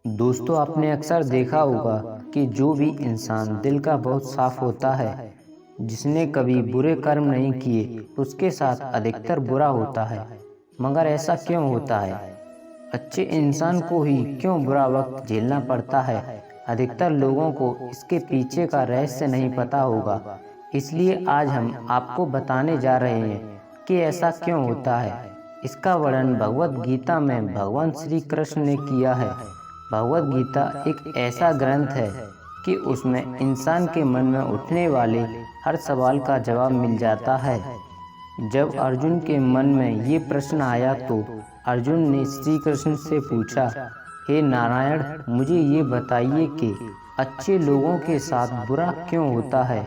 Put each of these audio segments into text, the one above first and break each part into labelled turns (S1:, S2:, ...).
S1: दोस्तों, आपने अक्सर देखा होगा कि जो भी इंसान दिल का बहुत साफ होता है, जिसने कभी बुरे कर्म नहीं किए, उसके साथ अधिकतर बुरा होता है। मगर ऐसा क्यों होता है? अच्छे इंसान को ही क्यों बुरा वक्त झेलना पड़ता है? अधिकतर लोगों को इसके पीछे का रहस्य नहीं पता होगा। इसलिए आज हम आपको बताने जा रहे हैं कि ऐसा क्यों होता है। इसका वर्णन भगवत गीता में भगवान श्री कृष्ण ने किया है। भगवत गीता एक ऐसा ग्रंथ है कि उसमें इंसान के मन में उठने वाले हर सवाल का जवाब मिल जाता है। जब अर्जुन के मन में ये प्रश्न आया तो अर्जुन ने श्री कृष्ण से पूछा, हे नारायण, मुझे ये बताइए कि अच्छे लोगों के साथ बुरा क्यों होता है।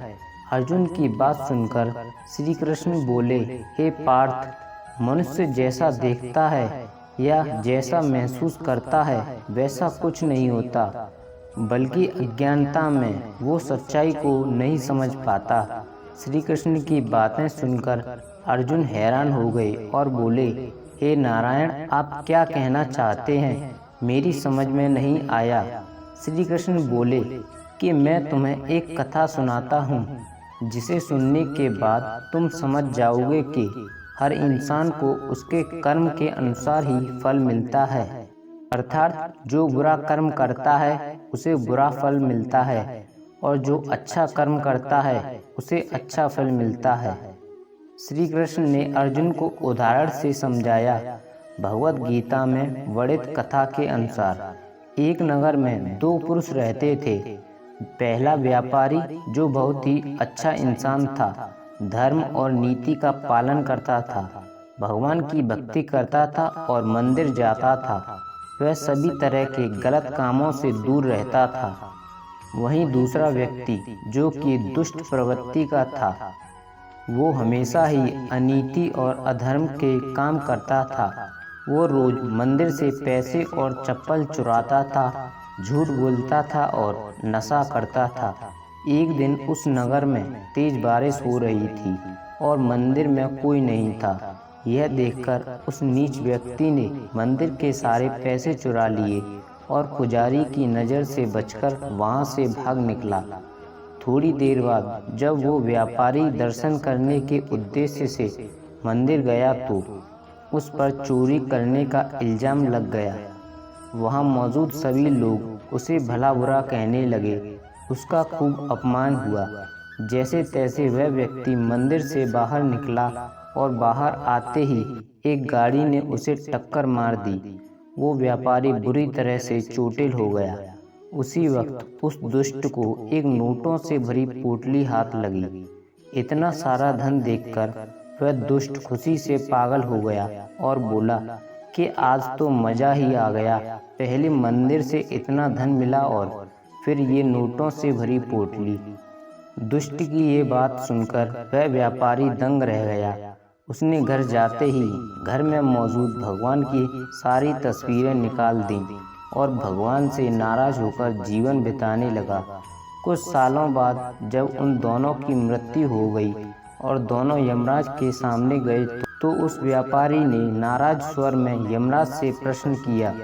S1: अर्जुन की बात सुनकर श्री कृष्ण बोले, हे पार्थ, मनुष्य जैसा देखता है या जैसा महसूस करता है वैसा कुछ नहीं होता, बल्कि अज्ञानता में वो सच्चाई को नहीं समझ पाता। श्री कृष्ण की बातें सुनकर अर्जुन हैरान हो गए और बोले, हे नारायण, आप क्या कहना चाहते हैं? मेरी समझ में नहीं आया। श्री कृष्ण बोले कि मैं तुम्हें एक कथा सुनाता हूँ, जिसे सुनने के बाद तुम समझ जाओगे कि हर इंसान को उसके कर्म के अनुसार ही फल मिलता है। अर्थात जो बुरा कर्म करता है उसे बुरा फल मिलता है, और जो अच्छा कर्म करता है उसे अच्छा फल मिलता है। श्री कृष्ण ने अर्जुन को उदाहरण से समझाया। भगवत गीता में वर्णित कथा के अनुसार एक नगर में दो पुरुष रहते थे। पहला व्यापारी, जो बहुत ही अच्छा इंसान था, धर्म और नीति का पालन करता था, भगवान की भक्ति करता था और मंदिर जाता था। वह सभी तरह के गलत कामों से दूर रहता था। वहीं दूसरा व्यक्ति, जो कि दुष्ट प्रवृत्ति का था, वो हमेशा ही अनीति और अधर्म के काम करता था। वो रोज मंदिर से पैसे और चप्पल चुराता था, झूठ बोलता था और नशा करता था। एक दिन उस नगर में तेज बारिश हो रही थी और मंदिर में कोई नहीं था। यह देखकर उस नीच व्यक्ति ने मंदिर के सारे पैसे चुरा लिए और पुजारी की नज़र से बचकर वहां से भाग निकला। थोड़ी देर बाद जब वो व्यापारी दर्शन करने के उद्देश्य से मंदिर गया तो उस पर चोरी करने का इल्ज़ाम लग गया। वहाँ मौजूद सभी लोग उसे भला बुरा कहने लगे। उसका खूब अपमान हुआ। जैसे तैसे वह व्यक्ति मंदिर से बाहर निकला और बाहर आते ही एक गाड़ी ने उसे टक्कर मार दी। वो व्यापारी बुरी तरह से चोटिल हो गया। उसी वक्त उस दुष्ट को एक नोटों से भरी पोटली हाथ लगी। इतना सारा धन देखकर वह दुष्ट खुशी से पागल हो गया और बोला कि आज तो मजा ही आ गया। पहले मंदिर से इतना धन मिला और फिर ये नोटों से भरी पोटली। दुष्ट की ये बात सुनकर वह व्यापारी दंग रह गया। उसने घर जाते ही घर में मौजूद भगवान की सारी तस्वीरें निकाल दी और भगवान से नाराज होकर जीवन बिताने लगा। कुछ सालों बाद जब उन दोनों की मृत्यु हो गई और दोनों यमराज के सामने गए तो उस व्यापारी ने नाराज स्वर में यमराज से प्रश्न किया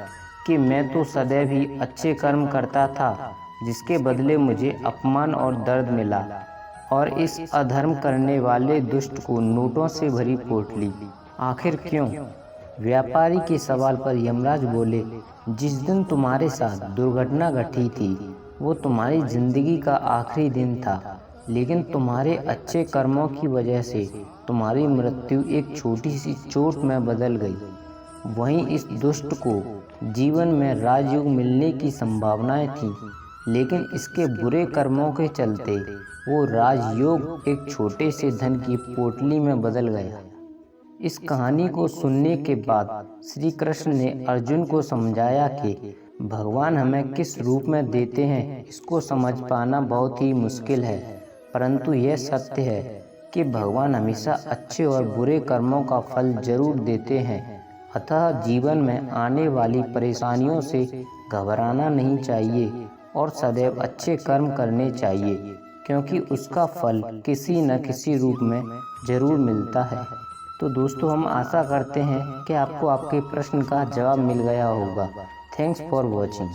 S1: कि मैं तो सदैव ही अच्छे कर्म करता था, जिसके बदले मुझे अपमान और दर्द मिला, और इस अधर्म करने वाले दुष्ट को नोटों से भरी पोटली, आखिर क्यों? व्यापारी के सवाल पर यमराज बोले, जिस दिन तुम्हारे साथ दुर्घटना घटी थी वो तुम्हारी जिंदगी का आखिरी दिन था, लेकिन तुम्हारे अच्छे कर्मों की वजह से तुम्हारी मृत्यु एक छोटी सी चोट में बदल गई। वहीं इस दुष्ट को जीवन में राजयोग मिलने की संभावनाएं थी, लेकिन इसके बुरे कर्मों के चलते वो राजयोग एक छोटे से धन की पोटली में बदल गया। इस कहानी को सुनने के बाद श्री कृष्ण ने अर्जुन को समझाया कि भगवान हमें किस रूप में देते हैं इसको समझ पाना बहुत ही मुश्किल है, परंतु यह सत्य है कि भगवान हमेशा अच्छे और बुरे कर्मों का फल जरूर देते हैं। अतः जीवन में आने वाली परेशानियों से घबराना नहीं चाहिए और सदैव अच्छे कर्म करने चाहिए, क्योंकि उसका फल किसी न किसी रूप में जरूर मिलता है। तो दोस्तों, हम आशा करते हैं कि आपको आपके प्रश्न का जवाब मिल गया होगा। Thanks for watching.